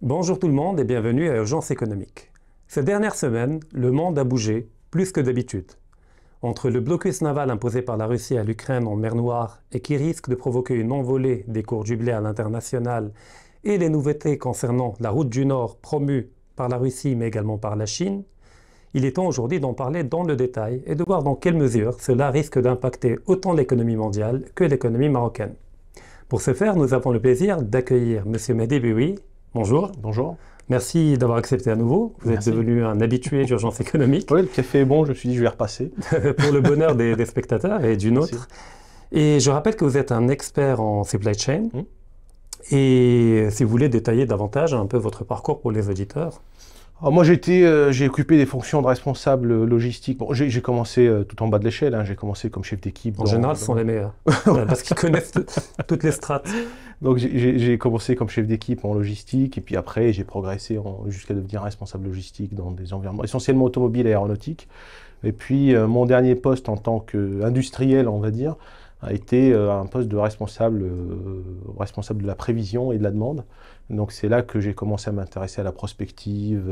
Bonjour tout le monde et bienvenue à Urgence économique. Ces dernières semaines, le monde a bougé plus que d'habitude. Entre le blocus naval imposé par la Russie à l'Ukraine en mer Noire et qui risque de provoquer une envolée des cours du blé à l'international et les nouveautés concernant la route du Nord promue par la Russie mais également par la Chine, il est temps aujourd'hui d'en parler dans le détail et de voir dans quelle mesure cela risque d'impacter autant l'économie mondiale que l'économie marocaine. Pour ce faire, nous avons le plaisir d'accueillir M. Mehdi Bioui. Bonjour. Bonjour. Merci d'avoir accepté à nouveau. Vous êtes devenu un habitué d'Urgence économique. Oui, le café est bon, je me suis dit je vais repasser. Pour le bonheur des spectateurs et du nôtre. Et je rappelle que vous êtes un expert en supply chain. Et si vous voulez détailler davantage un peu votre parcours pour les auditeurs. Alors moi j'ai occupé des fonctions de responsable logistique. Bon, j'ai commencé tout en bas de l'échelle, j'ai commencé comme chef d'équipe. En général, ce sont les meilleurs, parce qu'ils connaissent toutes les strates. Donc j'ai commencé comme chef d'équipe en logistique, et puis après j'ai progressé jusqu'à devenir responsable logistique dans des environnements essentiellement automobiles et aéronautiques. Et puis mon dernier poste en tant qu'industriel, on va dire, a été un poste de responsable de la prévision et de la demande. Donc c'est là que j'ai commencé à m'intéresser à la prospective,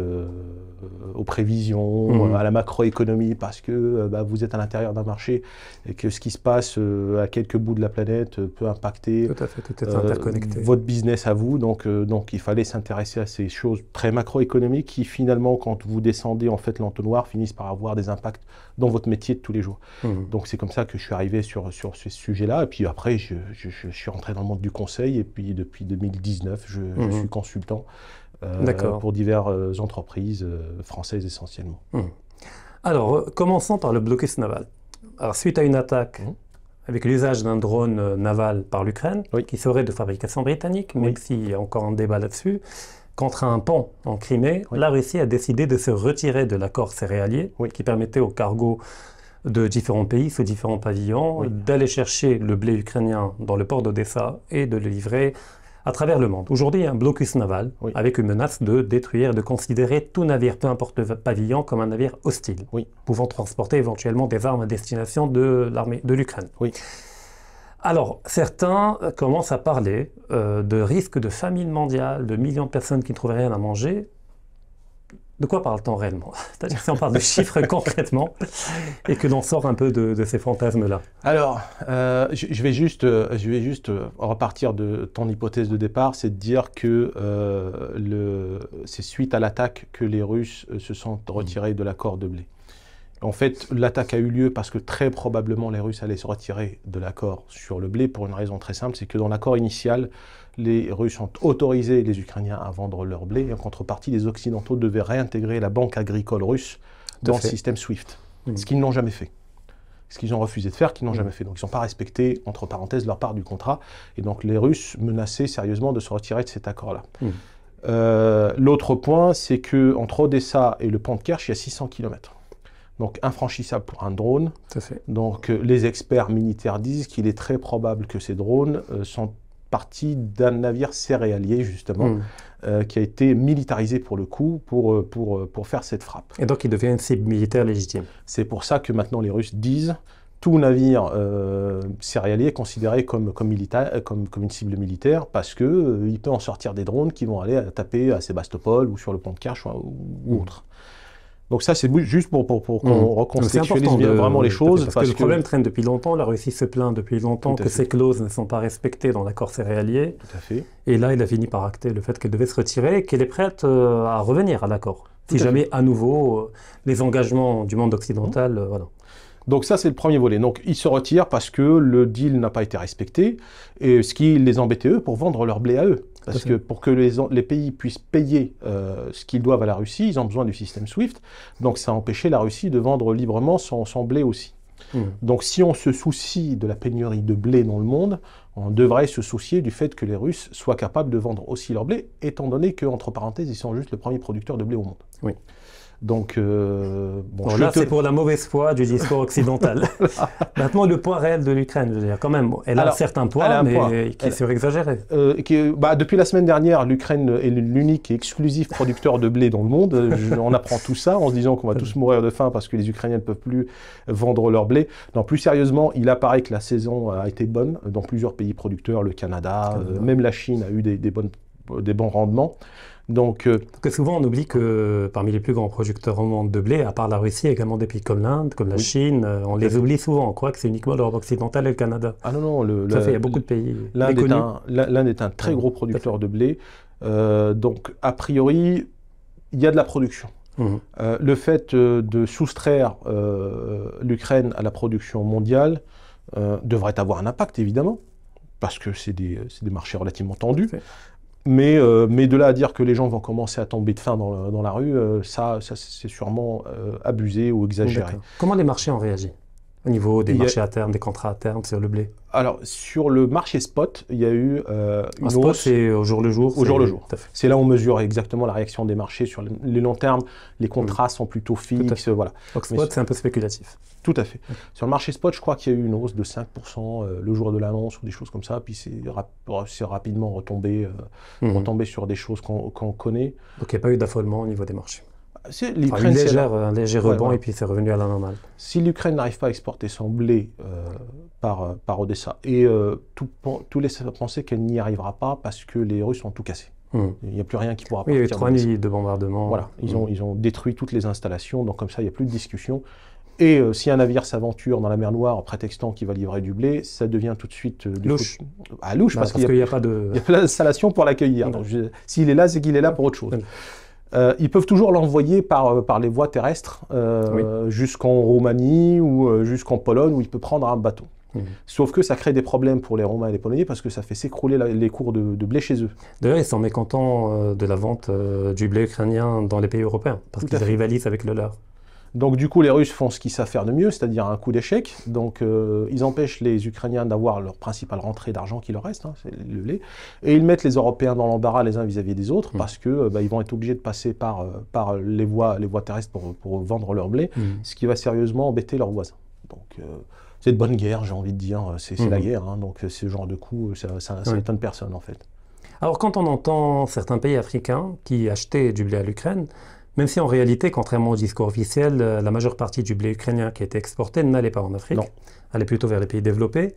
aux prévisions, à la macroéconomie, parce que vous êtes à l'intérieur d'un marché et que ce qui se passe à quelques bouts de la planète peut impacter tout à fait, tout est interconnecté. Votre business à vous. Donc il fallait s'intéresser à ces choses très macroéconomiques qui finalement, quand vous descendez en fait l'entonnoir, finissent par avoir des impacts dans votre métier de tous les jours. Donc c'est comme ça que je suis arrivé sur ces sujets-là. Et puis après, je suis rentré dans le monde du conseil. Et puis depuis 2019, je suis consultant pour diverses entreprises françaises essentiellement. Alors, commençons par le blocus naval. Alors, suite à une attaque avec l'usage d'un drone naval par l'Ukraine, qui serait de fabrication britannique, même s'il y a encore un débat là-dessus, contre un pont en Crimée, la Russie a décidé de se retirer de l'accord céréalier qui permettait aux cargos de différents pays, sous différents pavillons, d'aller chercher le blé ukrainien dans le port d'Odessa et de le livrer à travers le monde. Aujourd'hui, il y a un blocus naval avec une menace de détruire, de considérer tout navire, peu importe le pavillon, comme un navire hostile, pouvant transporter éventuellement des armes à destination de l'armée de l'Ukraine. Alors, certains commencent à parler de risque de famine mondiale, de millions de personnes qui ne trouveraient rien à manger. De quoi parle-t-on réellement? C'est-à-dire si on parle de chiffres concrètement et que l'on sort un peu de ces fantasmes-là. Alors, je vais juste repartir de ton hypothèse de départ, c'est de dire que c'est suite à l'attaque que les Russes se sont retirés de l'accord de blé. En fait, l'attaque a eu lieu parce que très probablement les Russes allaient se retirer de l'accord sur le blé pour une raison très simple, c'est que dans l'accord initial, les Russes ont autorisé les Ukrainiens à vendre leur blé et en contrepartie, les Occidentaux devaient réintégrer la banque agricole russe dans le système SWIFT, ce qu'ils n'ont jamais fait. Ce qu'ils ont refusé de faire, qu'ils n'ont jamais fait. Donc ils n'ont pas respecté, entre parenthèses, leur part du contrat. Et donc les Russes menaçaient sérieusement de se retirer de cet accord-là. L'autre point, c'est qu'entre Odessa et le pont de Kerch, il y a 600 km. Donc infranchissable pour un drone. Donc les experts militaires disent qu'il est très probable que ces drones sont partis d'un navire céréalier justement, qui a été militarisé pour le coup pour faire cette frappe. Et donc il devient une cible militaire légitime. C'est pour ça que maintenant les Russes disent tout navire céréalier est considéré comme une cible militaire parce qu'il peut en sortir des drones qui vont aller taper à Sébastopol ou sur le pont de Kerch ou autre. Donc ça, c'est juste pour qu'on recontextualise vraiment les choses. Parce que le problème traîne depuis longtemps, la Russie se plaint depuis longtemps que ces clauses ne sont pas respectées dans l'accord céréalier. Tout à fait. Et là, il a fini par acter le fait qu'elle devait se retirer et qu'elle est prête à revenir à l'accord. Si jamais, à nouveau, les engagements du monde occidental, voilà. Donc ça, c'est le premier volet. Donc ils se retirent parce que le deal n'a pas été respecté, et ce qui les embêtait eux pour vendre leur blé à eux. Parce que pour que les pays puissent payer ce qu'ils doivent à la Russie, ils ont besoin du système SWIFT. Donc ça a empêché la Russie de vendre librement son blé aussi. Donc si on se soucie de la pénurie de blé dans le monde, on devrait se soucier du fait que les Russes soient capables de vendre aussi leur blé, étant donné qu'entre parenthèses, ils sont juste le premier producteur de blé au monde. Donc, là, c'est pour la mauvaise foi du discours occidental. Maintenant, le poids réel de l'Ukraine, je veux dire, quand même, elle a un certain poids, mais qui est surexagéré. Depuis la semaine dernière, l'Ukraine est l'unique et exclusif producteur de blé dans le monde. On apprend tout ça en se disant qu'on va tous mourir de faim parce que les Ukrainiens ne peuvent plus vendre leur blé. Non, plus sérieusement, il apparaît que la saison a été bonne dans plusieurs pays producteurs, le Canada, même la Chine a eu des bonnes des bons rendements. Donc, parce que souvent on oublie que parmi les plus grands producteurs au monde de blé, à part la Russie, il y a également des pays comme l'Inde, comme la Chine, on les oublie souvent, on croit que c'est uniquement l'Europe occidentale et le Canada. Ah non, il y a beaucoup de pays. L'Inde est un très gros producteur de blé, donc a priori, il y a de la production. Le fait de soustraire l'Ukraine à la production mondiale devrait avoir un impact, évidemment, parce que c'est des marchés relativement tendus. Mais de là à dire que les gens vont commencer à tomber de faim dans la rue, ça c'est sûrement abusé ou exagéré. Comment les marchés ont réagi au niveau des marchés à terme, des contrats à terme sur le blé? Alors, sur le marché spot, il y a eu une spot, hausse. C'est au jour le jour. Au jour le jour. C'est là où on mesure exactement la réaction des marchés. Sur les longs termes, les contrats sont plutôt fixes. Voilà. Donc, spot, c'est un peu spéculatif. Tout à fait. Sur le marché spot, je crois qu'il y a eu une hausse de 5% le jour de l'annonce ou des choses comme ça. Puis c'est rapidement retombé sur des choses qu'on connaît. Donc, il n'y a pas eu d'affolement au niveau des marchés. Un léger rebond et puis c'est revenu à la normale. Si l'Ukraine n'arrive pas à exporter son blé par Odessa, et tout laisse penser qu'elle n'y arrivera pas parce que les Russes ont tout cassé. Il n'y a plus rien qui pourra partir. Il y a eu 3 nuits de bombardement. Voilà, ils ont détruit toutes les installations, donc comme ça il n'y a plus de discussion. Et si un navire s'aventure dans la mer Noire en prétextant qu'il va livrer du blé, ça devient tout de suite louche. Louche, parce qu'il n'y a pas d'installation pour l'accueillir. S'il est là, c'est qu'il est là pour autre chose. Ils peuvent toujours l'envoyer par les voies terrestres jusqu'en Roumanie ou jusqu'en Pologne où il peut prendre un bateau. Sauf que ça crée des problèmes pour les Roumains et les Polonais parce que ça fait s'écrouler les cours de blé chez eux. D'ailleurs, ils sont mécontents de la vente du blé ukrainien dans les pays européens parce qu'ils rivalisent avec le leur. Donc du coup, les Russes font ce qu'ils savent faire de mieux, c'est-à-dire un coup d'échec. Donc ils empêchent les Ukrainiens d'avoir leur principale rentrée d'argent qui leur reste, c'est le lait. Et ils mettent les Européens dans l'embarras les uns vis-à-vis des autres parce que ils vont être obligés de passer par les voies terrestres pour vendre leur blé, ce qui va sérieusement embêter leurs voisins. Donc c'est de bonne guerre, j'ai envie de dire. C'est la guerre, donc ce genre de coup, ça étonne personne en fait. Alors quand on entend certains pays africains qui achetaient du blé à l'Ukraine, même si en réalité, contrairement au discours officiel, la majeure partie du blé ukrainien qui était exporté n'allait pas en Afrique, allait plutôt vers les pays développés.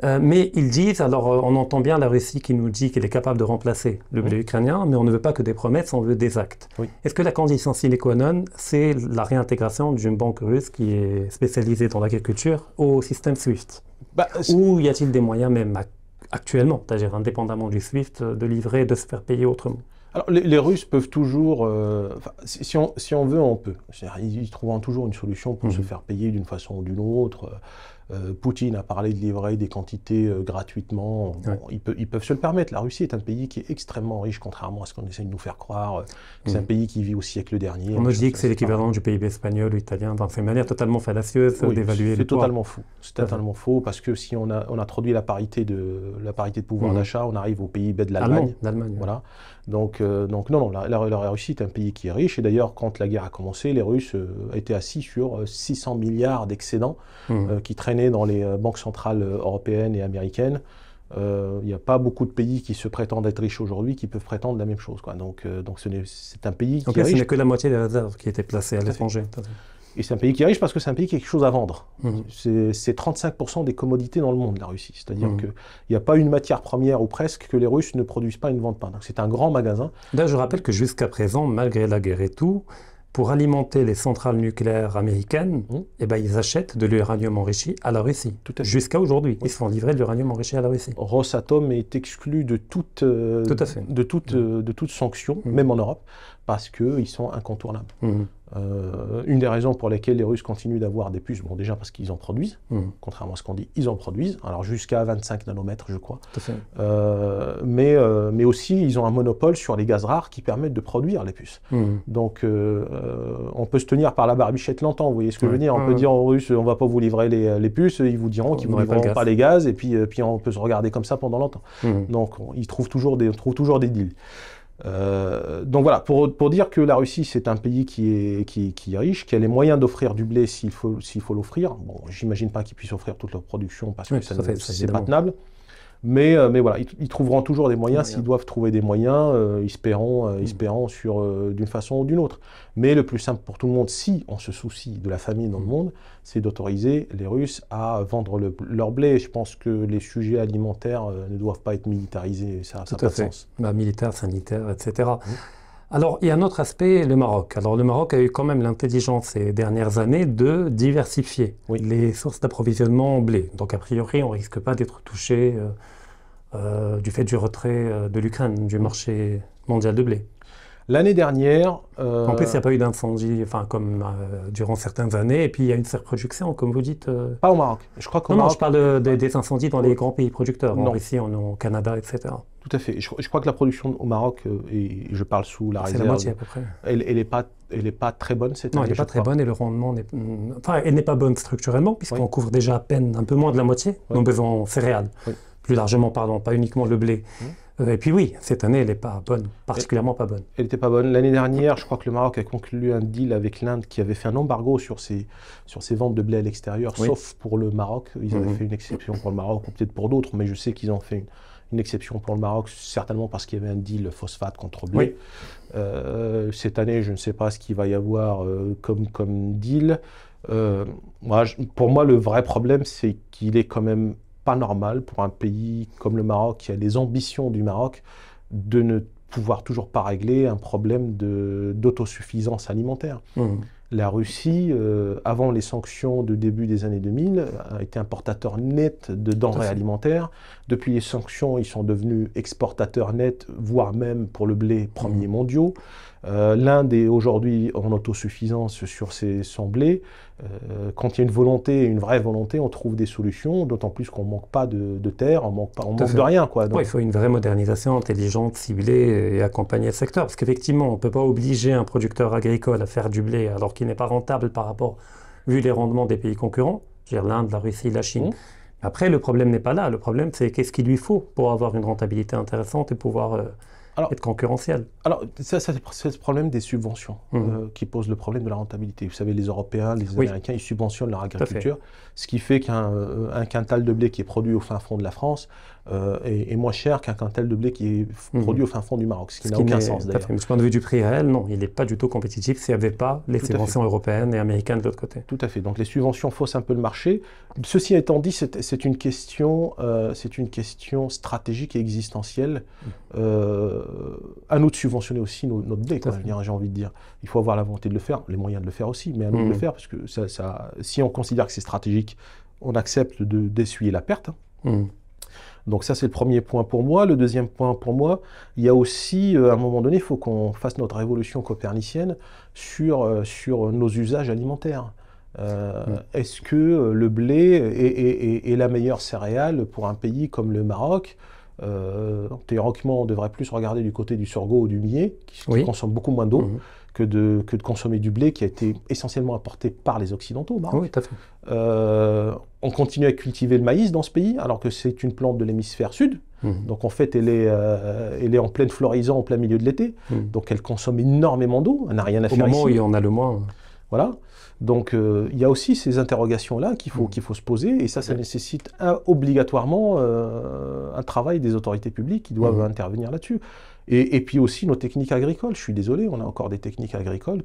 Mais ils disent, alors on entend bien la Russie qui nous dit qu'elle est capable de remplacer le blé ukrainien, mais on ne veut pas que des promesses, on veut des actes. Est-ce que la condition sine qua non, c'est la réintégration d'une banque russe qui est spécialisée dans l'agriculture au système SWIFT? Ou y a-t-il des moyens même actuellement, c'est-à-dire indépendamment du SWIFT, de livrer et de se faire payer autrement? Alors, les Russes peuvent toujours, si on veut, on peut. Ils trouveront toujours une solution pour se faire payer d'une façon ou d'une autre. Poutine a parlé de livrer des quantités gratuitement. Ils peuvent se le permettre. La Russie est un pays qui est extrêmement riche, contrairement à ce qu'on essaie de nous faire croire. C'est un pays qui vit au siècle dernier. On nous dit que c'est l'équivalent du PIB espagnol ou italien. C'est une manière totalement fallacieuse d'évaluer le poids. C'est totalement faux. C'est totalement faux parce que si on introduit la parité de pouvoir d'achat, on arrive au PIB de l'Allemagne. Voilà. Donc non, la Russie est un pays qui est riche. Et d'ailleurs, quand la guerre a commencé, les Russes étaient assis sur 600 milliards d'excédents qui traînaient dans les banques centrales européennes et américaines. Il n'y a pas beaucoup de pays qui se prétendent être riches aujourd'hui qui peuvent prétendre la même chose. Donc c'est un pays qui est riche. Ce n'est que la moitié des réserves qui étaient placées à l'étranger. Et c'est un pays qui est riche parce que c'est un pays qui a quelque chose à vendre. C'est 35% des commodités dans le monde, la Russie. C'est-à-dire qu'il n'y a pas une matière première ou presque que les Russes ne produisent pas et ne vendent pas. Donc c'est un grand magasin. Là, je rappelle que jusqu'à présent, malgré la guerre et tout, pour alimenter les centrales nucléaires américaines, ils achètent de l'uranium enrichi à la Russie. Jusqu'à aujourd'hui, ils se font livrer de l'uranium enrichi à la Russie. Rosatom est exclu de toute sanction, même en Europe, parce qu'ils sont incontournables. Une des raisons pour lesquelles les Russes continuent d'avoir des puces, déjà parce qu'ils en produisent, contrairement à ce qu'on dit, ils en produisent, alors jusqu'à 25 nanomètres, je crois. Mais aussi, ils ont un monopole sur les gaz rares qui permettent de produire les puces. Donc, on peut se tenir par la barbichette longtemps, vous voyez ce que je veux dire. On peut dire aux Russes, on ne va pas vous livrer les puces, ils vous diront qu'ils ne vous livreront pas les gaz, et puis on peut se regarder comme ça pendant longtemps. Donc, ils trouvent toujours des deals. Donc voilà, pour dire que la Russie c'est un pays qui est riche, qui a les moyens d'offrir du blé s'il faut l'offrir. Bon, j'imagine pas qu'ils puissent offrir toute leur production parce que c'est pas tenable. Mais voilà, ils trouveront toujours des moyens. S'ils doivent trouver des moyens, ils se paieront d'une façon ou d'une autre. Mais le plus simple pour tout le monde, si on se soucie de la famine dans le monde, c'est d'autoriser les Russes à vendre leur blé. Je pense que les sujets alimentaires ne doivent pas être militarisés. Ça n'a pas de sens. Militaire, sanitaire, etc. Alors, il y a un autre aspect, le Maroc. Alors, le Maroc a eu quand même l'intelligence ces dernières années de diversifier les sources d'approvisionnement en blé. Donc, a priori, on ne risque pas d'être touché du fait du retrait de l'Ukraine du marché mondial de blé. L'année dernière... En plus, il n'y a pas eu d'incendie comme durant certaines années. Et puis, il y a une surproduction, comme vous dites. Pas au Maroc. Je crois qu'au Maroc... Non, je parle des incendies dans les grands pays producteurs, en Russie, au Canada, etc. Tout à fait. Je crois que la production au Maroc, et je parle sous la réserve... C'est la moitié à peu près. Elle n'est pas très bonne cette année. Non, elle n'est pas très bonne et le rendement n'est... Enfin, elle n'est pas bonne structurellement, puisqu'on couvre déjà à peine un peu moins de la moitié nos besoins céréales. Plus largement, pardon, pas uniquement le blé. Et puis oui, cette année, elle n'est pas bonne, particulièrement pas bonne. Elle n'était pas bonne. L'année dernière, je crois que le Maroc a conclu un deal avec l'Inde qui avait fait un embargo sur ses ventes de blé à l'extérieur, sauf pour le Maroc. Ils avaient fait une exception pour le Maroc, ou peut-être pour d'autres, mais je sais qu'ils ont fait une exception pour le Maroc, certainement parce qu'il y avait un deal phosphate contre blé. Cette année, je ne sais pas ce qu'il va y avoir comme deal. Pour moi, le vrai problème, c'est qu'il est quand même pas normal pour un pays comme le Maroc, qui a les ambitions du Maroc, de ne pouvoir toujours pas régler un problème d'autosuffisance alimentaire. La Russie, avant les sanctions de début des années 2000, a été importateur net de denrées alimentaires. Depuis les sanctions, ils sont devenus exportateurs nets, voire même pour le blé, premiers mondiaux. L'Inde est aujourd'hui en autosuffisance sur son blé. Quand il y a une volonté, une vraie volonté, on trouve des solutions, d'autant plus qu'on ne manque pas de terre, on manque de rien. Donc... il faut une vraie modernisation intelligente, ciblée et accompagner le secteur. Parce qu'effectivement, on ne peut pas obliger un producteur agricole à faire du blé alors qu'il n'est pas rentable par rapport, vu les rendements des pays concurrents, c'est-à-dire l'Inde, la Russie, la Chine. Après, le problème n'est pas là. Le problème, c'est qu'est-ce qu'il lui faut pour avoir une rentabilité intéressante et pouvoir... être concurrentiel. Alors, c'est le problème des subventions qui pose le problème de la rentabilité. Vous savez, les Européens, les Américains, ils subventionnent leur agriculture, ce qui fait qu'un quintal de blé qui est produit au fin fond de la France est moins cher qu'un quintal de blé qui est produit au fin fond du Maroc, ce qui n'a aucun sens d'ailleurs. Mais du point de vue du prix réel, non, il n'est pas du tout compétitif s'il n'y avait pas les subventions européennes et américaines de l'autre côté. Tout à fait. Donc les subventions faussent un peu le marché. Ceci étant dit, c'est une question stratégique et existentielle. À nous de subventionner aussi notre blé, j'ai envie de dire. Il faut avoir la volonté de le faire, les moyens de le faire aussi, mais à nous de le faire, parce que si on considère que c'est stratégique, on accepte d'essuyer la perte. Donc ça, c'est le premier point pour moi. Le deuxième point pour moi, il y a aussi, à un moment donné, il faut qu'on fasse notre révolution copernicienne sur nos usages alimentaires. Est-ce que le blé est la meilleure céréale pour un pays comme le Maroc? Théoriquement, on devrait plus regarder du côté du sorgho ou du millet, qui consomme beaucoup moins d'eau, que de consommer du blé qui a été essentiellement apporté par les Occidentaux au Maroc. Oui, tout à fait. On continue à cultiver le maïs dans ce pays, alors que c'est une plante de l'hémisphère sud. Donc en fait, elle est en pleine floraison, en plein milieu de l'été. Donc elle consomme énormément d'eau, elle n'a rien à faire ici. Au moment où il y en a le moins. Voilà. Donc il y a aussi ces interrogations-là qu'il faut se poser, et ça nécessite obligatoirement un travail des autorités publiques qui doivent intervenir là-dessus. Et puis aussi nos techniques agricoles. Je suis désolé, on a encore des techniques agricoles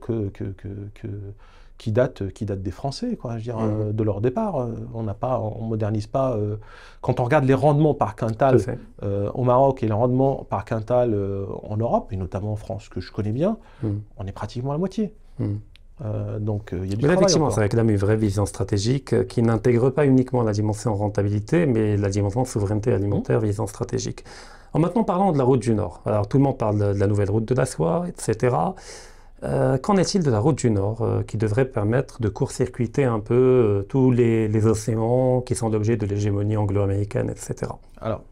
qui datent des Français, quoi, je veux dire, de leur départ. On modernise pas. Quand on regarde les rendements par quintal au Maroc et les rendements par quintal en Europe, et notamment en France, que je connais bien, on est pratiquement à la moitié. Donc il y a du travail. Effectivement, ça réclame une vraie vision stratégique qui n'intègre pas uniquement la dimension rentabilité, mais la dimension souveraineté alimentaire, vision stratégique. Alors maintenant, parlons de la route du Nord. Alors tout le monde parle de la nouvelle route de la soie, etc. Qu'en est-il de la route du Nord qui devrait permettre de court-circuiter un peu tous les océans qui sont l'objet de l'hégémonie anglo-américaine, etc. Alors,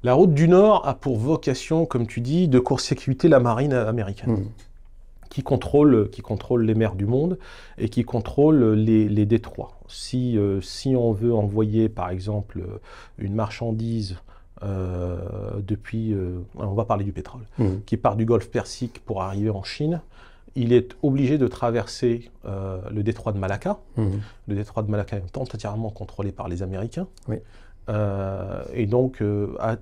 la route du Nord a pour vocation, comme tu dis, de court-circuiter la marine américaine. Qui contrôle les mers du monde et qui contrôle les détroits. Si on veut envoyer, par exemple, une marchandise depuis, on va parler du pétrole, qui part du golfe Persique pour arriver en Chine, il est obligé de traverser le détroit de Malacca. Le détroit de Malacca est entièrement contrôlé par les Américains. Et donc, à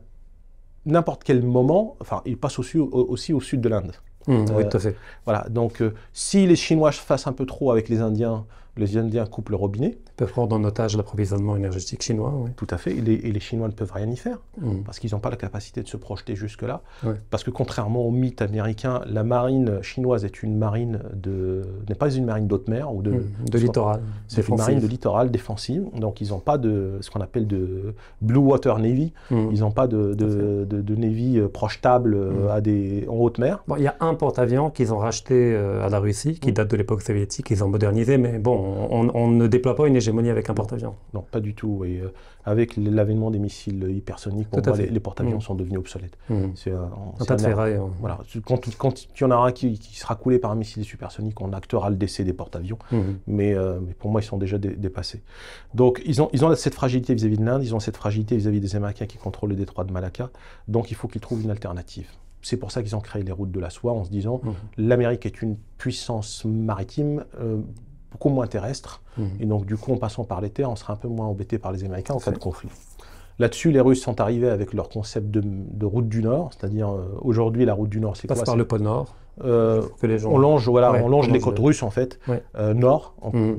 n'importe quel moment, enfin, il passe aussi au sud de l'Inde. Oui, tout à fait. Voilà, donc si les Chinois fassent un peu trop avec les Indiens coupent le robinet. Ils peuvent prendre en otage l'approvisionnement énergétique chinois. Oui. Tout à fait, et les Chinois ne peuvent rien y faire, parce qu'ils n'ont pas la capacité de se projeter jusque-là. Oui. Parce que contrairement au mythe américain, la marine chinoise n'est pas une marine d'haute mer ou de littoral. C'est une marine de littoral défensive, donc ils n'ont pas de ce qu'on appelle de Blue Water Navy, ils n'ont pas de navy projetable en haute mer. Bon, il y a un porte-avions qu'ils ont racheté à la Russie, qui date de l'époque soviétique, qu'ils ont modernisé, mais bon, on ne déploie pas une hégémonie avec un porte-avions. Non, pas du tout. Et avec l'avènement des missiles hypersoniques, pour moi, les porte-avions sont devenus obsolètes. C'est un tas de ferraille. Voilà. Quand il y en aura un qui sera coulé par un missile supersonique, on actera le décès des porte-avions. Mais pour moi, ils sont déjà dépassés. Donc, ils ont cette fragilité vis-à-vis de l'Inde, ils ont cette fragilité vis-à-vis des Américains qui contrôlent le détroit de Malacca. Donc, il faut qu'ils trouvent une alternative. C'est pour ça qu'ils ont créé les routes de la soie en se disant l'Amérique est une puissance maritime beaucoup moins terrestre. Et donc, du coup, en passant par les terres, on sera un peu moins embêté par les Américains en cas de conflit. Là-dessus, les Russes sont arrivés avec leur concept de route du Nord, c'est-à-dire aujourd'hui, la route du Nord, c'est quoi? Passe par le pôle Nord. On longe les côtes russes en fait, nord.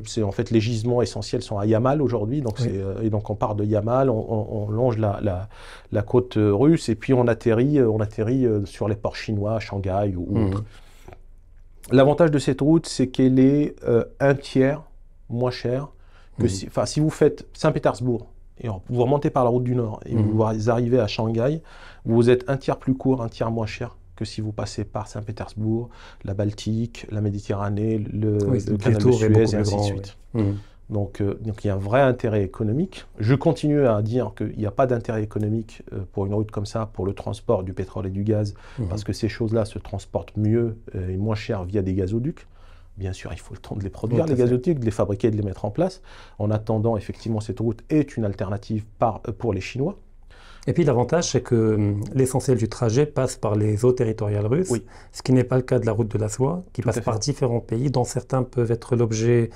C'est en fait les gisements essentiels sont à Yamal aujourd'hui, donc et donc on part de Yamal, on longe la côte russe et puis on atterrit sur les ports chinois, Shanghai ou autres. L'avantage de cette route, c'est qu'elle est un tiers moins chère que si vous faites Saint-Pétersbourg et vous remontez par la route du Nord et vous arrivez à Shanghai, vous êtes un tiers plus court, un tiers moins cher que si vous passez par Saint-Pétersbourg, la Baltique, la Méditerranée, le canal de Suez et ainsi de suite. Donc il y a un vrai intérêt économique. Je continue à dire qu'il n'y a pas d'intérêt économique pour une route comme ça, pour le transport du pétrole et du gaz, parce que ces choses-là se transportent mieux et moins cher via des gazoducs. Bien sûr, il faut le temps de les produire, les gazoducs, de les fabriquer et de les mettre en place. En attendant, effectivement, cette route est une alternative pour les Chinois. Et puis l'avantage, c'est que l'essentiel du trajet passe par les eaux territoriales russes, ce qui n'est pas le cas de la route de la soie, qui passe par différents pays, dont certains peuvent être l'objet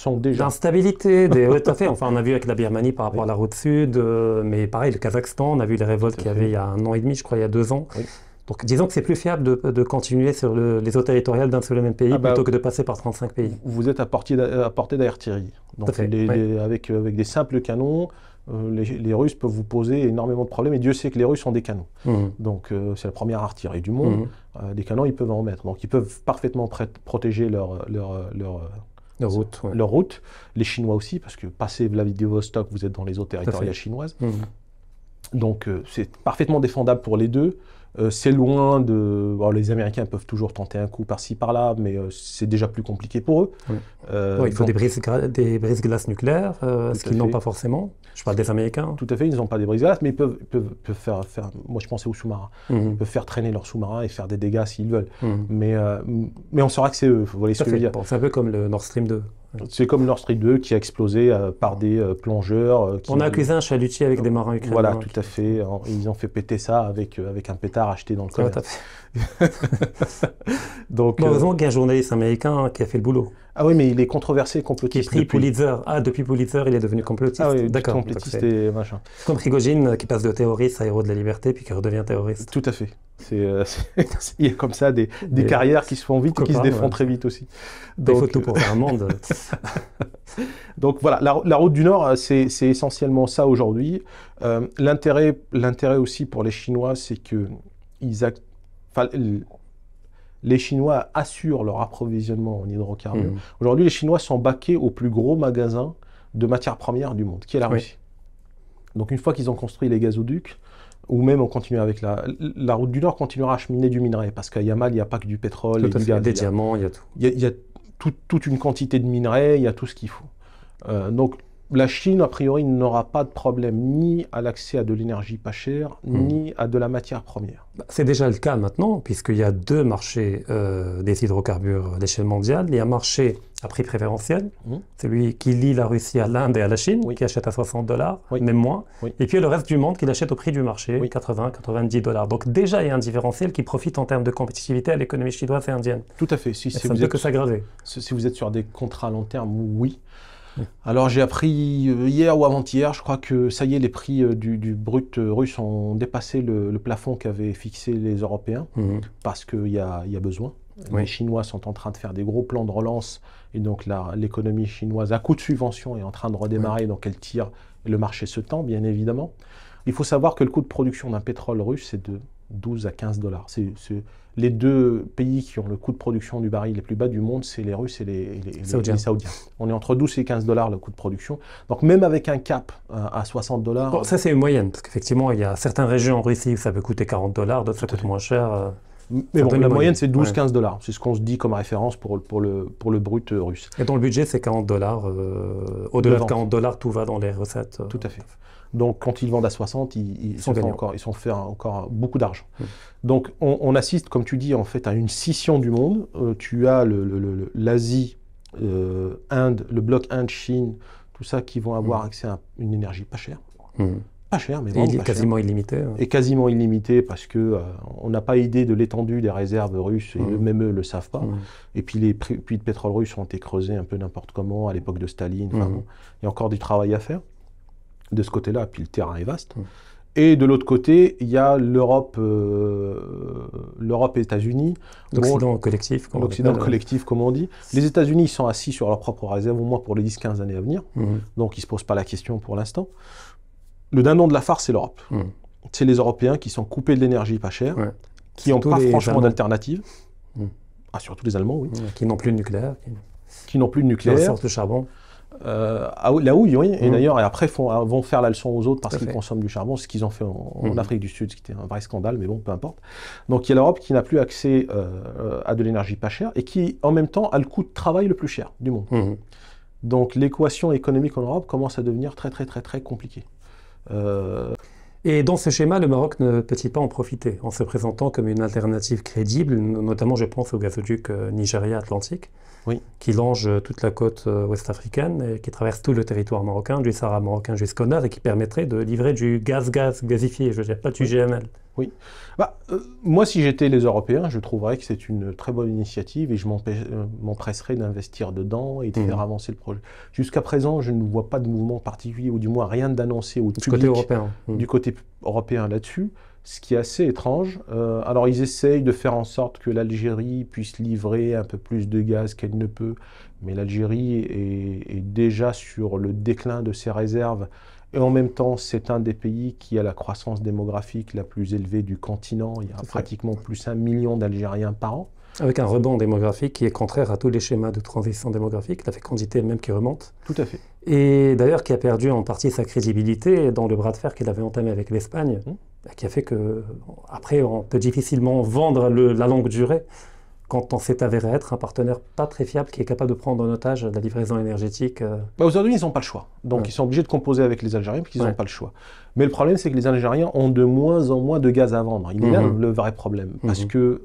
d'instabilité. Tout à fait. Enfin, on a vu avec la Birmanie par rapport à la route sud, mais pareil, le Kazakhstan, on a vu les révoltes qu'il y avait il y a 1 an et demi, je crois, il y a 2 ans. Donc disons que c'est plus fiable de continuer sur les eaux territoriales d'un seul et même pays plutôt que de passer par 35 pays. Vous êtes à portée d'artillerie. Donc avec des simples canons, les Russes peuvent vous poser énormément de problèmes, et Dieu sait que les Russes ont des canons. Donc c'est la première artillerie du monde. Des canons, ils peuvent en mettre. Donc ils peuvent parfaitement protéger leur route. Les Chinois aussi, parce que passer Vladivostok, vous êtes dans les eaux territoriales chinoises. Donc c'est parfaitement défendable pour les deux. C'est loin de... Bon, les Américains peuvent toujours tenter un coup par-ci, par-là, mais c'est déjà plus compliqué pour eux. Il faut des brises-glaces nucléaires, ce qu'ils n'ont pas forcément. Je parle des Américains. Tout à fait, ils n'ont pas des brises-glaces, mais ils peuvent faire... Moi, je pensais aux sous-marins. Ils peuvent faire traîner leurs sous-marins et faire des dégâts s'ils veulent. Mais on saura que c'est eux, vous voyez ce que je veux dire. Bon, c'est un peu comme le Nord Stream 2. C'est comme le Nord Stream 2 qui a explosé par des plongeurs. On a accusé un chalutier avec des marins ukrainiens. Voilà, tout à fait. Ils ont fait péter ça avec un pétard acheté dans le commerce. Donc, heureusement qu'il y a un journaliste américain qui a fait le boulot. Ah oui, mais il est controversé, complotiste. Qui est pris Pulitzer. Ah, depuis Pulitzer, il est devenu complotiste. Ah oui, d'accord. Complotiste et machin. Comme Prigogine qui passe de terroriste à héros de la liberté, puis qui redevient terroriste. Tout à fait. Il y a comme ça des carrières qui se font vite et qui se défont très vite aussi. Donc, il faut tout pour faire un monde. Donc voilà, la route du Nord, c'est essentiellement ça aujourd'hui. L'intérêt aussi pour les Chinois, c'est que les Chinois assurent leur approvisionnement en hydrocarbures. Aujourd'hui, les Chinois sont baqués au plus gros magasin de matières premières du monde, qui est la Russie. Donc une fois qu'ils ont construit les gazoducs, ou même on continue avec la route du Nord continuera à acheminer du minerai, parce qu'à Yamal, il n'y a pas que du pétrole, et du gaz. Des diamants, il y a tout. Il y a toute une quantité de minerais, il y a tout ce qu'il faut. Donc la Chine, a priori, n'aura pas de problème ni à l'accès à de l'énergie pas chère, ni à de la matière première. C'est déjà le cas maintenant, puisqu'il y a 2 marchés des hydrocarbures à l'échelle mondiale. Il y a un marché à prix préférentiel, celui qui lie la Russie à l'Inde et à la Chine, qui achète à $60, même moins. Et puis le reste du monde qui l'achète au prix du marché, $80-90. Donc déjà, il y a un différentiel qui profite en termes de compétitivité à l'économie chinoise et indienne. Tout à fait. Ça ne peut que s'aggraver. Si vous êtes sur des contrats à long terme, oui. Alors j'ai appris hier ou avant-hier, je crois que ça y est, les prix du brut russe ont dépassé le plafond qu'avaient fixé les Européens, parce qu'il y a besoin. Les Chinois sont en train de faire des gros plans de relance, et donc l'économie chinoise, à coup de subvention, est en train de redémarrer, donc elle tire, et le marché se tend, bien évidemment. Il faut savoir que le coût de production d'un pétrole russe, c'est de 12 à 15 $. Les deux pays qui ont le coût de production du baril les plus bas du monde, c'est les Russes et les Saoudiens. On est entre 12 et 15 $ le coût de production. Donc même avec un cap à 60 $... Bon, ça c'est une moyenne, parce qu'effectivement, il y a certaines régions en Russie où ça peut coûter 40 $, d'autres ça coûte moins cher. Mais bon, la moyenne c'est 12-15 $. C'est ce qu'on se dit comme référence pour le brut russe. Et dans le budget, c'est 40 $. Au-delà de 40 $, tout va dans les recettes. Tout à fait. Donc, quand ils vendent à 60, ils sont fait encore beaucoup d'argent. Donc, on assiste, comme tu dis, en fait, à une scission du monde. Tu as l'Asie, Inde, le bloc Inde-Chine, tout ça qui vont avoir accès à une énergie pas chère. Pas cher, mais vraiment quasiment illimité. Et quasiment illimité parce qu'on n'a pas idée de l'étendue des réserves russes, et même eux ne le savent pas. Et puis les puits de pétrole russes ont été creusés un peu n'importe comment à l'époque de Staline. Bon, il y a encore du travail à faire de ce côté-là, puis le terrain est vaste. Et de l'autre côté, il y a l'Europe et les États-Unis. L'Occident collectif, comme on dit. Les États-Unis sont assis sur leurs propres réserves, au moins pour les 10-15 années à venir. Donc ils ne se posent pas la question pour l'instant. Le dindon de la farce, c'est l'Europe. C'est les Européens qui sont coupés de l'énergie pas chère, qui n'ont pas franchement d'alternative. Surtout les Allemands, oui. Qui n'ont plus de nucléaire. Qui n'ont plus de nucléaire. Qui sortent de charbon. Là où, oui. Et d'ailleurs, après, vont faire la leçon aux autres parce qu'ils consomment du charbon, ce qu'ils ont fait en Afrique du Sud, ce qui était un vrai scandale, mais bon, peu importe. Donc il y a l'Europe qui n'a plus accès à de l'énergie pas chère et qui, en même temps, a le coût de travail le plus cher du monde. Donc l'équation économique en Europe commence à devenir très, très, très, très compliquée. Et dans ce schéma, le Maroc ne peut-il pas en profiter en se présentant comme une alternative crédible, notamment je pense au gazoduc Nigeria-Atlantique, qui longe toute la côte ouest africaine et qui traverse tout le territoire marocain, du Sahara marocain jusqu'au nord, et qui permettrait de livrer du gazifié, je ne dirais pas du GML. Oui. Moi, si j'étais les Européens, je trouverais que c'est une très bonne initiative et je m'empresserais d'investir dedans et de faire avancer le projet. Jusqu'à présent, je ne vois pas de mouvement particulier, ou du moins rien d'annoncé au public du côté européen là-dessus, ce qui est assez étrange. Alors, ils essayent de faire en sorte que l'Algérie puisse livrer un peu plus de gaz qu'elle ne peut, mais l'Algérie est déjà sur le déclin de ses réserves. Et en même temps, c'est un des pays qui a la croissance démographique la plus élevée du continent. Il y a pratiquement plus 1 million d'Algériens par an. Avec un rebond démographique qui est contraire à tous les schémas de transition démographique, la fécondité même qui remonte. Tout à fait. Et d'ailleurs qui a perdu en partie sa crédibilité dans le bras de fer qu'il avait entamé avec l'Espagne, qui a fait que, après, on peut difficilement vendre la longue durée quand on s'est avéré être un partenaire pas très fiable qui est capable de prendre en otage la livraison énergétique. Aujourd'hui, ils n'ont pas le choix. Donc, ils sont obligés de composer avec les Algériens parce qu'ils n'ont pas le choix. Mais le problème, c'est que les Algériens ont de moins en moins de gaz à vendre. Il est là le vrai problème. Parce que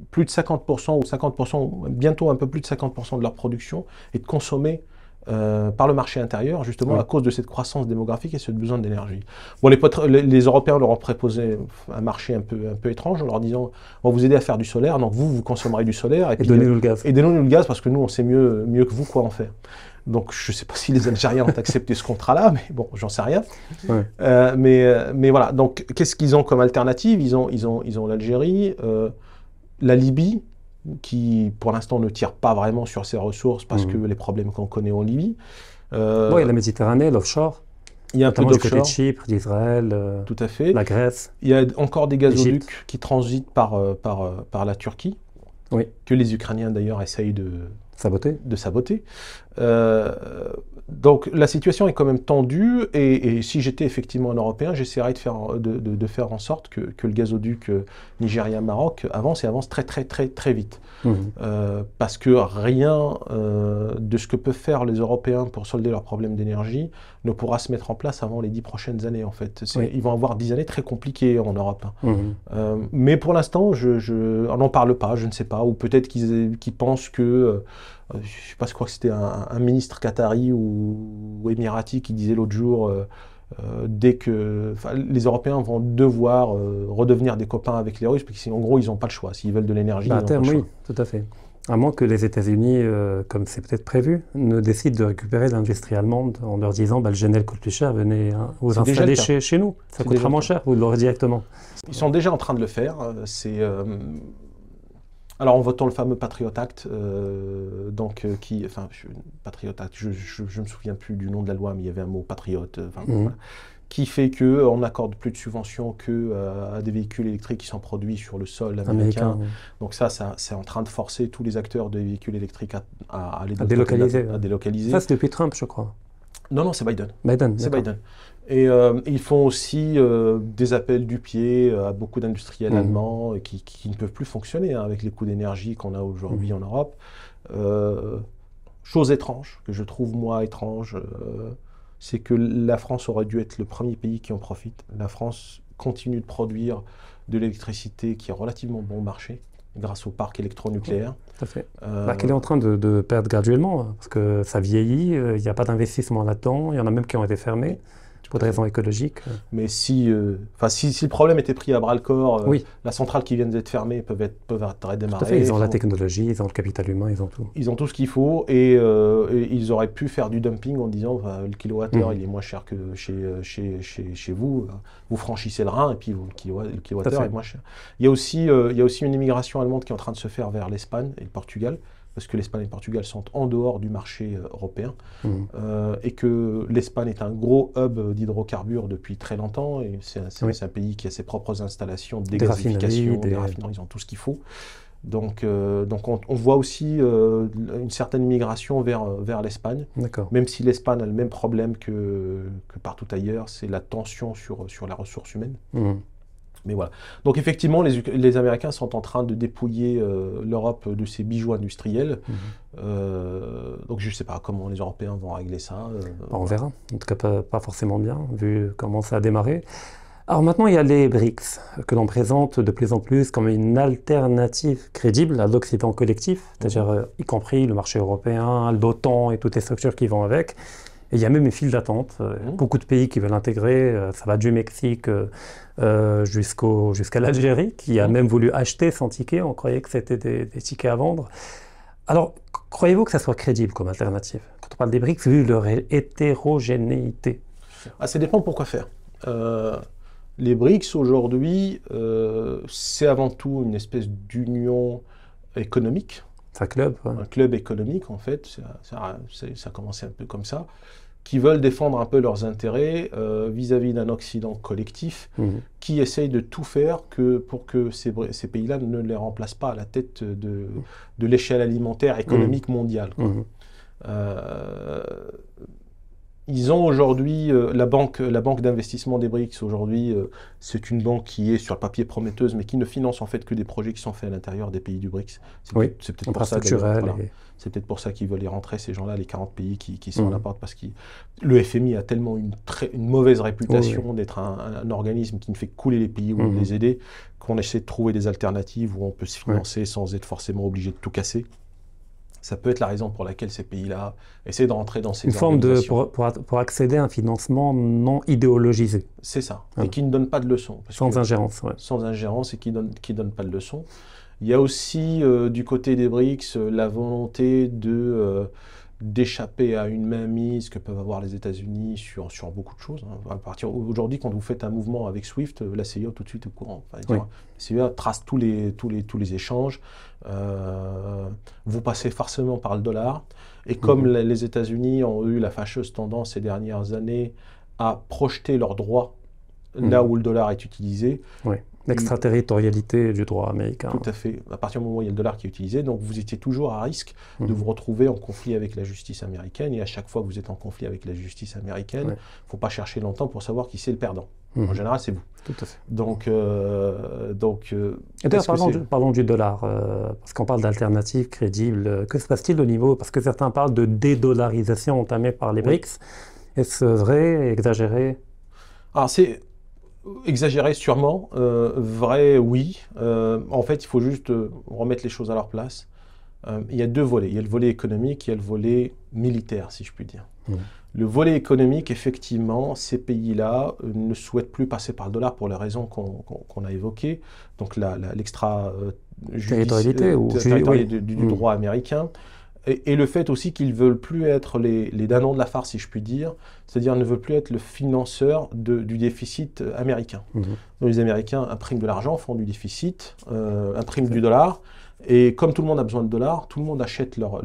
plus de 50% ou 50%, bientôt un peu plus de 50% de leur production est consommée par le marché intérieur, justement à cause de cette croissance démographique et ce besoin d'énergie. Bon, les Européens leur ont proposé un marché un peu étrange en leur disant on va vous aider à faire du solaire, donc vous consommerez du solaire et donnez-nous le gaz. Et donnez-nous le gaz parce que nous on sait mieux que vous quoi en faire. Donc je ne sais pas si les Algériens ont accepté ce contrat-là, mais bon, j'en sais rien. Mais voilà, donc qu'est-ce qu'ils ont comme alternative? Ils ont l'Algérie, la Libye, qui pour l'instant ne tire pas vraiment sur ses ressources parce que les problèmes qu'on connaît en Libye. Il y a la Méditerranée, l'offshore. Il y a un peu d'offshore. Du côté de Chypre, d'Israël, tout à fait. La Grèce. Il y a encore des gazoducs qui transitent par la Turquie, que les Ukrainiens d'ailleurs essayent de saboter. Donc la situation est quand même tendue et si j'étais effectivement un Européen, j'essaierais de faire en sorte que le gazoduc Nigeria-Maroc avance et avance très très très très vite. Parce que rien de ce que peuvent faire les Européens pour solder leurs problèmes d'énergie ne pourra se mettre en place avant les 10 prochaines années en fait. Ils vont avoir 10 années très compliquées en Europe. Mais pour l'instant, on n'en parle pas, je ne sais pas, ou peut-être qu'ils pensent que je ne sais pas, je crois que c'était un ministre qatari ou émirati qui disait l'autre jour dès que les Européens vont devoir redevenir des copains avec les Russes, parce qu'en gros, ils n'ont pas le choix. S'ils veulent de l'énergie, ils n'ont pas le choix. Oui, tout à fait. À moins que les États-Unis, comme c'est peut-être prévu, ne décident de récupérer l'industrie allemande en leur disant le GNL coûte plus cher, venez vous installer chez nous, ça coûtera moins cher, vous l'aurez directement. Ils sont déjà en train de le faire. Alors en votant le fameux Patriot Act, Patriot Act, je me souviens plus du nom de la loi, mais il y avait un mot patriote, voilà, qui fait qu'on n'accorde plus de subventions qu'à des véhicules électriques qui sont produits sur le sol américain. Donc ça c'est en train de forcer tous les acteurs des véhicules électriques à délocaliser. Ça c'est depuis Trump, je crois. Non, c'est Biden. C'est Biden. Et ils font aussi des appels du pied à beaucoup d'industriels allemands qui ne peuvent plus fonctionner avec les coûts d'énergie qu'on a aujourd'hui en Europe. Chose étrange, que je trouve moi étrange, c'est que la France aurait dû être le premier pays qui en profite. La France continue de produire de l'électricité qui est relativement bon marché grâce au parc électronucléaire. Tout à fait. Qu'elle est en train de perdre graduellement, parce que ça vieillit, il n'y a pas d'investissement là-dedans, il y en a même qui ont été fermés. Pour des raisons écologiques. Mais si le problème était pris à bras-le-corps, la centrale qui vient d'être fermée peut être redémarrée. Tout à fait, ils ont la technologie, ils ont le capital humain, ils ont tout. Ils ont tout ce qu'il faut et ils auraient pu faire du dumping en disant le kilowattheure il est moins cher que chez vous, vous franchissez le Rhin et puis le kilowattheure est moins cher. Il y a aussi une immigration allemande qui est en train de se faire vers l'Espagne et le Portugal, parce que l'Espagne et le Portugal sont en dehors du marché européen, et que l'Espagne est un gros hub d'hydrocarbures depuis très longtemps, et c'est un pays qui a ses propres installations de dégasification, des raffineries, ils ont tout ce qu'il faut. Donc on voit aussi une certaine migration vers l'Espagne, même si l'Espagne a le même problème que partout ailleurs, c'est la tension sur la ressource humaine. Mais voilà. Donc effectivement, les Américains sont en train de dépouiller l'Europe de ses bijoux industriels. Donc je ne sais pas comment les Européens vont régler ça. On verra. En tout cas, pas forcément bien, vu comment ça a démarré. Alors maintenant, il y a les BRICS, que l'on présente de plus en plus comme une alternative crédible à l'Occident collectif, c'est-à-dire y compris le marché européen, l'OTAN et toutes les structures qui vont avec. Et il y a même une file d'attente. Beaucoup de pays qui veulent l'intégrer. Ça va du Mexique jusqu'à l'Algérie, qui a même voulu acheter son ticket. On croyait que c'était des tickets à vendre. Alors, croyez-vous que ça soit crédible comme alternative? Quand on parle des BRICS, vu leur hétérogénéité. Ça dépend pourquoi faire. Les BRICS, aujourd'hui, c'est avant tout une espèce d'union économique. Un club. Un club économique, en fait. Ça a commencé un peu comme ça. Qui veulent défendre un peu leurs intérêts vis-à-vis d'un Occident collectif qui essaye de tout faire pour que ces pays-là ne les remplacent pas à la tête de l'échelle alimentaire économique mondiale. Ils ont aujourd'hui, la banque d'investissement des BRICS, aujourd'hui, c'est une banque qui est sur le papier prometteuse, mais qui ne finance en fait que des projets qui sont faits à l'intérieur des pays du BRICS. C'est peut-être pour ça c'est peut-être pour ça qu'ils veulent y rentrer, ces gens-là, les 40 pays qui sont à la porte, parce que le FMI a tellement une mauvaise réputation d'être un organisme qui ne fait que couler les pays ou les aider, qu'on essaie de trouver des alternatives où on peut se financer sans être forcément obligé de tout casser. Ça peut être la raison pour laquelle ces pays-là essaient de rentrer dans ces organisations. Une forme pour accéder à un financement non idéologisé. C'est ça, et qui ne donne pas de leçons. Sans ingérence. Sans ingérence et qui donne pas de leçons. Il y a aussi du côté des BRICS la volonté d'échapper à une mainmise que peuvent avoir les États-Unis sur beaucoup de choses. Aujourd'hui, quand vous faites un mouvement avec SWIFT, la CIA tout de suite est au courant. La CIA trace tous les échanges. Vous passez forcément par le dollar. Et comme les États-Unis ont eu la fâcheuse tendance ces dernières années à projeter leurs droits là où le dollar est utilisé, l'extraterritorialité du droit américain. Tout à fait. À partir du moment où il y a le dollar qui est utilisé, donc vous étiez toujours à risque de vous retrouver en conflit avec la justice américaine. Et à chaque fois que vous êtes en conflit avec la justice américaine, il ne faut pas chercher longtemps pour savoir qui c'est le perdant. En général, c'est vous. Tout à fait. Donc, et d'ailleurs, parlons du dollar, parce qu'on parle d'alternatives crédibles. Que se passe-t-il au niveau, parce que certains parlent de dédollarisation entamée par les BRICS. Est-ce vrai, exagéré? Alors, c'est exagéré sûrement, vrai oui. En fait, il faut juste remettre les choses à leur place. il y a deux volets. Il y a le volet économique, il y a le volet militaire, si je puis dire. Mmh. Le volet économique, effectivement, ces pays-là ne souhaitent plus passer par le dollar pour les raisons qu'on a évoquées. Donc l'extra-territorialité du droit américain. Et le fait aussi qu'ils ne veulent plus être les dindons de la farce, si je puis dire, c'est-à-dire ne veulent plus être le financeur du déficit américain. Mmh. Donc les Américains impriment de l'argent, font du déficit, impriment du dollar, et comme tout le monde a besoin de dollars, tout le monde achète leur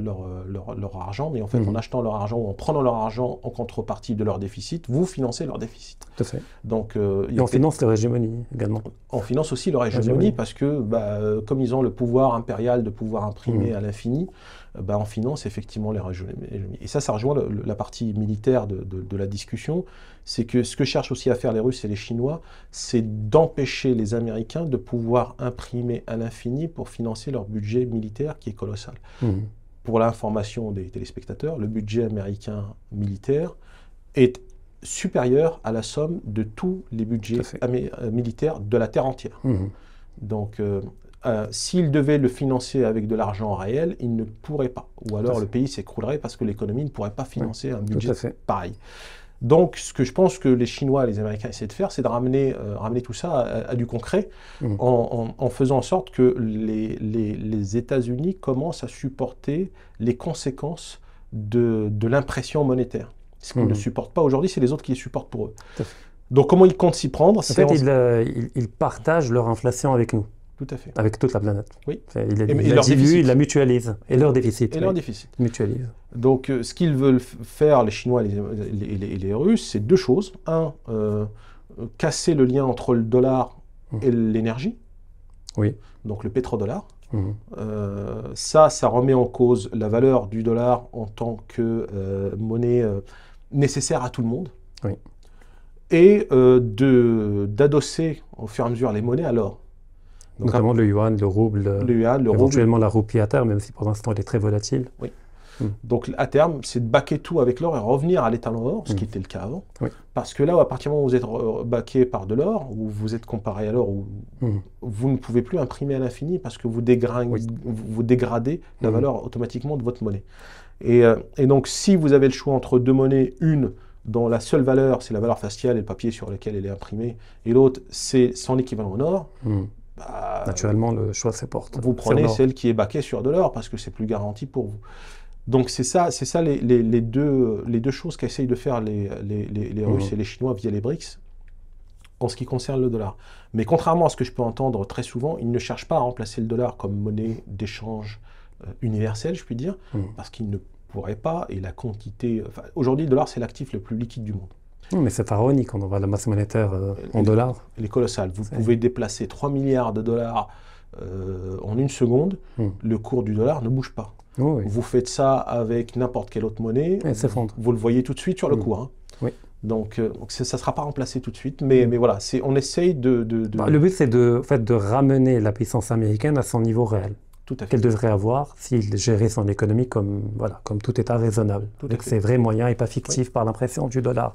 argent, mais en fait, en achetant leur argent ou en prenant leur argent en contrepartie de leur déficit, vous financez leur déficit. Tout à fait. Donc, et on finance leur hégémonie également. On finance aussi leur hégémonie parce que, comme ils ont le pouvoir impérial de pouvoir imprimer à l'infini, on finance effectivement les hégémonies. Et ça rejoint la partie militaire de la discussion. C'est que ce que cherchent aussi à faire les Russes et les Chinois, c'est d'empêcher les Américains de pouvoir imprimer à l'infini pour financer leur budget militaire qui est colossal. Pour l'information des téléspectateurs, le budget américain militaire est supérieur à la somme de tous les budgets militaires de la Terre entière. Donc, s'il devait le financer avec de l'argent réel, il ne pourrait pas. Ou alors le pays s'écroulerait parce que l'économie ne pourrait pas financer un budget pareil. Donc, ce que je pense que les Chinois et les Américains essaient de faire, c'est de ramener tout ça à du concret en faisant en sorte que les États-Unis commencent à supporter les conséquences de l'impression monétaire. Ce qu'ils ne supportent pas aujourd'hui, c'est les autres qui les supportent pour eux. Donc, comment ils comptent s'y prendre? En fait, ils partagent leur inflation avec nous. Tout à fait. Avec toute la planète. Oui. Ils la mutualisent. Et leur déficit. Et leur déficit. Mutualisent. Donc, ce qu'ils veulent faire, les Chinois et les Russes, c'est deux choses. Un, casser le lien entre le dollar et l'énergie. Oui. Donc, le pétrodollar. Ça remet en cause la valeur du dollar en tant que monnaie nécessaire à tout le monde. Oui. Et d'adosser au fur et à mesure les monnaies à l'or. Donc, notamment le yuan, le rouble, éventuellement la roupie à terme, même si pour l'instant elle est très volatile. Oui. Donc à terme, c'est de baquer tout avec l'or et revenir à l'étalon or, ce qui était le cas avant. Oui. Parce que là, à partir du moment où vous êtes baqué par de l'or, ou vous êtes comparé à l'or, vous ne pouvez plus imprimer à l'infini parce que vous dégradez la valeur automatiquement de votre monnaie. Et donc si vous avez le choix entre deux monnaies, une dont la seule valeur, c'est la valeur faciale et le papier sur lequel elle est imprimée, et l'autre, c'est son équivalent en or, naturellement, le choix se porte. Vous prenez celle qui est baquée sur de l'or parce que c'est plus garanti pour vous. Donc c'est ça les deux choses qu'essayent de faire les Russes et les Chinois via les BRICS en ce qui concerne le dollar. Mais contrairement à ce que je peux entendre très souvent, ils ne cherchent pas à remplacer le dollar comme monnaie d'échange universelle, je puis dire, parce qu'ils ne pourraient pas, et la quantité... aujourd'hui, le dollar, c'est l'actif le plus liquide du monde. Mais c'est pharaonique quand on voit la masse monétaire en dollars. Elle est colossale. Vous pouvez déplacer 3 milliards de dollars en une seconde, le cours du dollar ne bouge pas. Vous faites ça avec n'importe quelle autre monnaie, vous le voyez tout de suite sur le cours. Donc ça ne sera pas remplacé tout de suite, mais voilà, on essaye de... le but, c'est de ramener la puissance américaine à son niveau réel. Qu'elle devrait avoir s'il gérait son économie comme tout État raisonnable, avec ses vrais moyens et pas fictifs par l'impression du dollar.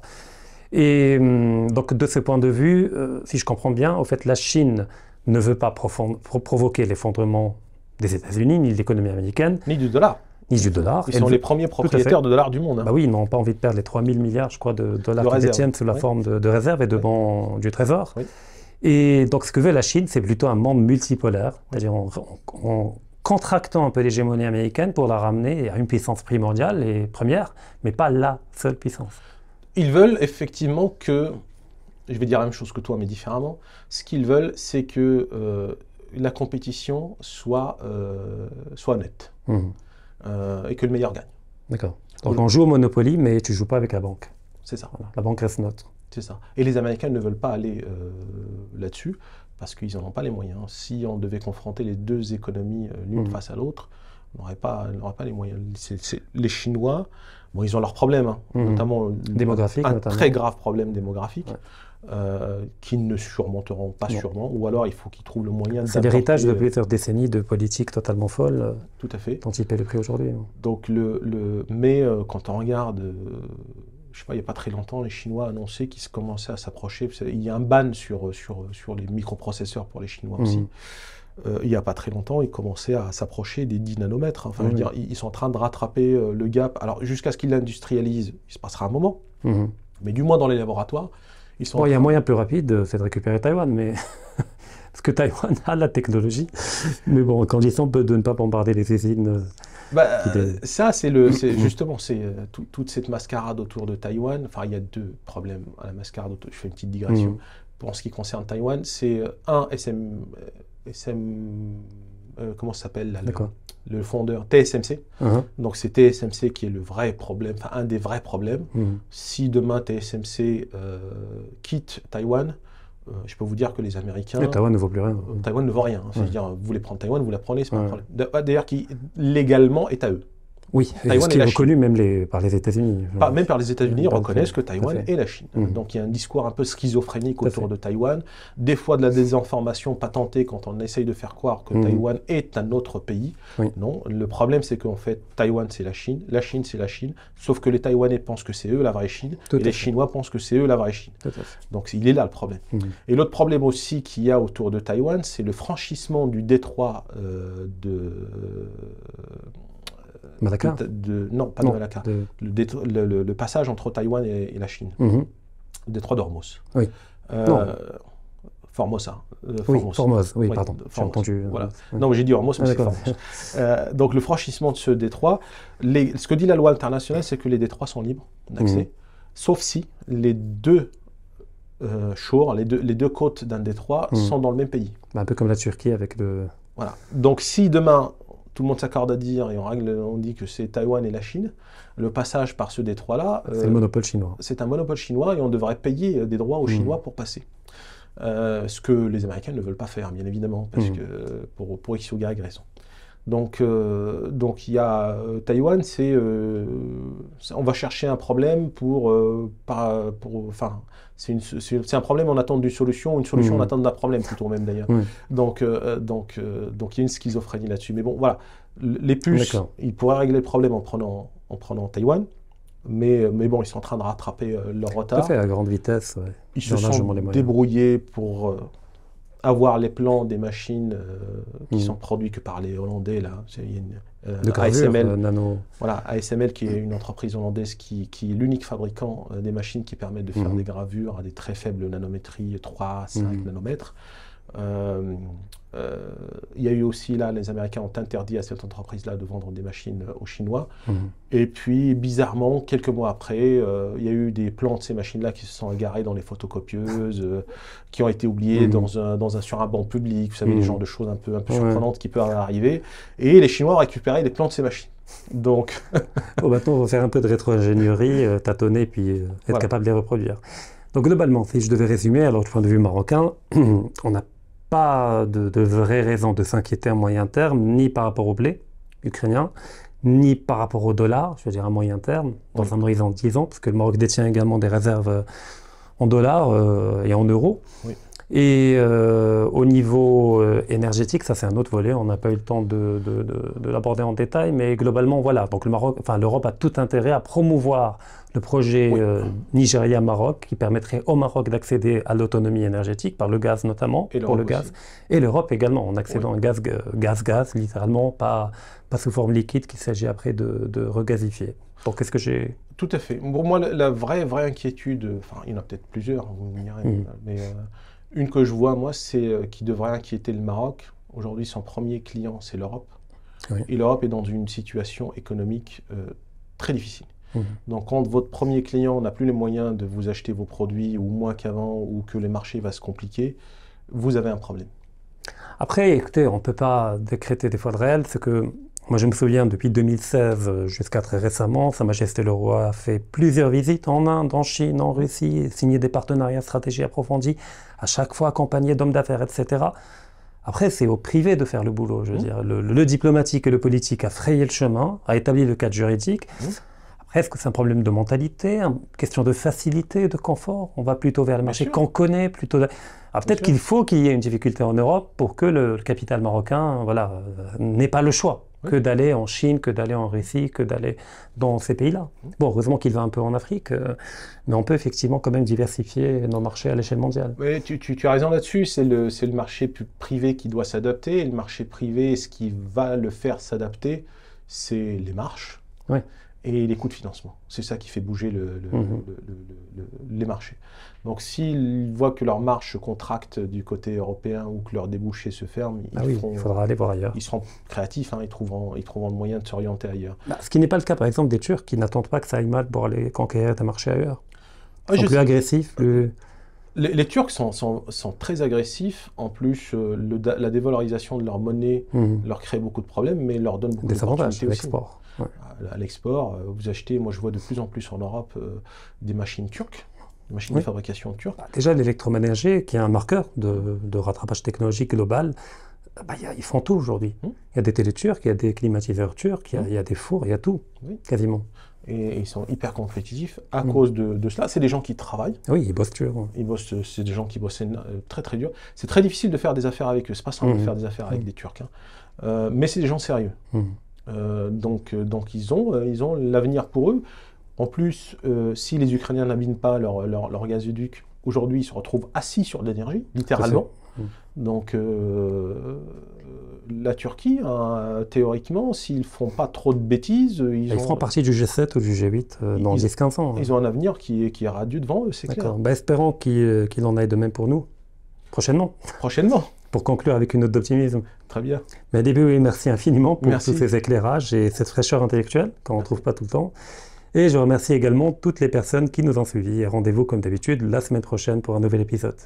Et donc, de ce point de vue, si je comprends bien, au fait, la Chine ne veut pas provoquer l'effondrement des États-Unis, ni de l'économie américaine. Ni du dollar. Ni du dollar. Ils sont les premiers propriétaires de dollars du monde. Oui, ils n'ont pas envie de perdre les 3 000 milliards, je crois, de dollars qu'ils détiennent sous la forme de réserves et de bons du Trésor. Et donc, ce que veut la Chine, c'est plutôt un monde multipolaire, c'est-à-dire en contractant un peu l'hégémonie américaine pour la ramener à une puissance primordiale et première, mais pas la seule puissance. Ils veulent effectivement que, je vais dire la même chose que toi, mais différemment, ce qu'ils veulent, c'est que la compétition soit nette et que le meilleur gagne. D'accord. Donc on joue au Monopoly, mais tu ne joues pas avec la banque. C'est ça. Voilà. La banque reste neutre. C'est ça. Et les Américains ne veulent pas aller là-dessus parce qu'ils n'en ont pas les moyens. Si on devait confronter les deux économies l'une face à l'autre, on n'aurait pas les moyens. Les Chinois, bon, ils ont leurs problèmes, notamment un très grave problème démographique qu'ils ne surmonteront pas sûrement, ou alors il faut qu'ils trouvent le moyen d'apporter... C'est l'héritage de plusieurs décennies de politique totalement folle tout à fait. Dont ils paient le prix aujourd'hui. Donc, mais quand on regarde, je sais pas, il n'y a pas très longtemps, les Chinois annonçaient qu'ils commençaient à s'approcher. Il y a un ban sur les microprocesseurs pour les Chinois aussi. il n'y a pas très longtemps, ils commençaient à s'approcher des 10 nanomètres. Enfin, je veux dire, ils sont en train de rattraper le gap. Alors, jusqu'à ce qu'ils l'industrialisent, il se passera un moment. Mais du moins dans les laboratoires, ils sont... il y a un moyen plus rapide, c'est de récupérer Taïwan, mais... Parce que Taïwan a la technologie. Mais bon, quand ils sont, de ne pas bombarder les usines... Ça, c'est justement, toute cette mascarade autour de Taïwan. Enfin, il y a deux problèmes à la mascarade. Je fais une petite digression. Pour ce qui concerne Taïwan, c'est comment ça s'appelle là, le fondeur TSMC. Donc c'est TSMC qui est le vrai problème, enfin un des vrais problèmes. Si demain TSMC quitte Taïwan, je peux vous dire que les Américains... Et Taïwan ne vaut plus rien. Taïwan ne vaut rien. C'est-à-dire, vous voulez prendre Taïwan, vous la prenez, c'est pas un problème. D'ailleurs, qui légalement est à eux. Oui, ce qui est reconnu même par les États-Unis. Même par les États-Unis, ils reconnaissent que Taïwan est la Chine. Donc il y a un discours un peu schizophrénique autour de Taïwan. Des fois de la désinformation patentée quand on essaye de faire croire que Taïwan est un autre pays. Non, le problème c'est qu'en fait, Taïwan c'est la Chine c'est la Chine, sauf que les Taïwanais pensent que c'est eux la vraie Chine, et les Chinois pensent que c'est eux la vraie Chine. Donc il est là le problème. Et l'autre problème aussi qu'il y a autour de Taïwan, c'est le franchissement du détroit de... Malacca non, pas de Malacca. Le passage entre Taïwan et la Chine. Le détroit d'Ormuz. Oui. Formosa. Formose, oui, pardon. J'ai entendu. Voilà. Non, j'ai dit Ormuz, mais c'est Formose. Donc le franchissement de ce détroit, ce que dit la loi internationale, c'est que les détroits sont libres d'accès, sauf si les deux shores, les deux côtes d'un détroit sont dans le même pays. Un peu comme la Turquie avec le... Voilà. Donc si demain... tout le monde s'accorde à dire, et on dit que c'est Taïwan et la Chine, le passage par ce détroit-là... c'est le monopole chinois. C'est un monopole chinois et on devrait payer des droits aux Chinois pour passer. Ce que les Américains ne veulent pas faire, bien évidemment, parce que pour X ou Y raison. Donc il y a Taïwan, on va chercher un problème c'est un problème en attente d'une solution, une solution en attente d'un problème plutôt même d'ailleurs. Donc il y a une schizophrénie là-dessus. Mais bon, voilà, les puces, ils pourraient régler le problème en prenant Taïwan, mais bon, ils sont en train de rattraper leur retard. Tout à fait, à grande vitesse. Ouais. Ils se sont débrouillés pour... avoir les plans des machines qui sont produits que par les Hollandais, là. De gravure, ASML, nano. Voilà, ASML qui est une entreprise hollandaise qui est l'unique fabricant des machines qui permettent de faire des gravures à des très faibles nanométries, 3 à 5 nanomètres. Il y a eu aussi, là, les Américains ont interdit à cette entreprise-là de vendre des machines aux Chinois. Et puis, bizarrement, quelques mois après, il y a eu des plans de ces machines-là qui se sont égarés dans les photocopieuses, qui ont été oubliés sur un banc public. Vous savez, les genres de choses un peu surprenantes qui peuvent arriver. Et les Chinois ont récupéré les plans de ces machines. Donc... maintenant, on va faire un peu de rétro-ingénierie, tâtonner, puis être capable de les reproduire. Donc, globalement, si je devais résumer, alors du point de vue marocain, on n'a pas de vraie raison de s'inquiéter à moyen terme, ni par rapport au blé ukrainien, ni par rapport au dollar, je veux dire à moyen terme, dans un horizon de 10 ans, parce que le Maroc détient également des réserves en dollars et en euros. Et au niveau énergétique, ça c'est un autre volet, on n'a pas eu le temps de l'aborder en détail, mais globalement voilà, donc l'Europe a tout intérêt à promouvoir le projet Nigeria-Maroc qui permettrait au Maroc d'accéder à l'autonomie énergétique par le gaz notamment, et pour le gaz, et l'Europe également en accédant à gaz littéralement, pas sous forme liquide qu'il s'agit après de regazifier. Donc qu'est-ce que j'ai... Tout à fait. Pour moi, la vraie inquiétude, enfin il y en a peut-être plusieurs, vous me direz, mais une que je vois moi, c'est qui devrait inquiéter le Maroc. Aujourd'hui, son premier client, c'est l'Europe. Et l'Europe est dans une situation économique très difficile. Donc quand votre premier client n'a plus les moyens de vous acheter vos produits, ou moins qu'avant, ou que le marché va se compliquer, vous avez un problème. Après, écoutez, on ne peut pas décréter des fois de réel. C'est que, moi je me souviens, depuis 2016 jusqu'à très récemment, Sa Majesté le Roi a fait plusieurs visites en Inde, en Chine, en Russie, signé des partenariats stratégiques approfondis, à chaque fois accompagné d'hommes d'affaires, etc. Après, c'est au privé de faire le boulot, je veux dire. Le diplomatique et le politique a frayé le chemin, a établi le cadre juridique. Après, est-ce que c'est un problème de mentalité, une question de facilité, de confort? On va plutôt vers le marché qu'on connaît, plutôt... Alors peut-être qu'il faut qu'il y ait une difficulté en Europe pour que le capital marocain n'ait pas le choix. que d'aller en Chine, que d'aller en Russie, que d'aller dans ces pays-là. Bon, heureusement qu'il va un peu en Afrique, mais on peut effectivement quand même diversifier nos marchés à l'échelle mondiale. Oui, tu as raison là-dessus, c'est le marché privé qui doit s'adapter, et le marché privé, ce qui va le faire s'adapter, c'est les marges. Ouais. Et les coûts de financement. C'est ça qui fait bouger les marchés. Donc s'ils voient que leurs marges se contractent du côté européen ou que leurs débouchés se ferment, il faudra aller voir ailleurs. Ils seront créatifs, hein, ils trouveront le moyen de s'orienter ailleurs. Ce qui n'est pas le cas par exemple des Turcs qui n'attendent pas que ça aille mal pour aller conquérir des marchés ailleurs. Ils sont plus agressifs, plus... Les Turcs sont très agressifs. En plus, la dévalorisation de leur monnaie leur crée beaucoup de problèmes, mais leur donne beaucoup d'opportunités aussi. L'export. Ouais. À l'export, vous achetez, moi je vois de plus en plus en Europe des machines turques, des machines de fabrication turques. Déjà l'électroménager, qui est un marqueur de rattrapage technologique global, ils font tout aujourd'hui. Il y a des télés turcs, il y a des climatiseurs turcs, il y a des fours, il y a tout, quasiment. Et ils sont hyper compétitifs à cause de cela. C'est des gens qui travaillent. Oui, ils bossent dur. C'est des gens qui bossent très très dur. C'est très difficile de faire des affaires avec eux. C'est pas simple de faire des affaires avec des Turcs. Hein. Mais c'est des gens sérieux. Donc ils ont l'avenir pour eux. En plus, si les Ukrainiens n'abîment pas leur gazoduc, aujourd'hui ils se retrouvent assis sur de l'énergie, littéralement. Donc la Turquie, théoriquement, s'ils ne font pas trop de bêtises... Ils feront partie du G7 ou du G8 dans 10-15 ans. Ils ont un avenir qui est radieux devant eux, c'est clair. Espérons qu'il en aille de même pour nous, prochainement. Pour conclure avec une note d'optimisme. Très bien. Mais début, merci infiniment pour tous ces éclairages et cette fraîcheur intellectuelle qu'on ne trouve pas tout le temps. Et je remercie également toutes les personnes qui nous ont suivis. Et rendez-vous comme d'habitude la semaine prochaine pour un nouvel épisode.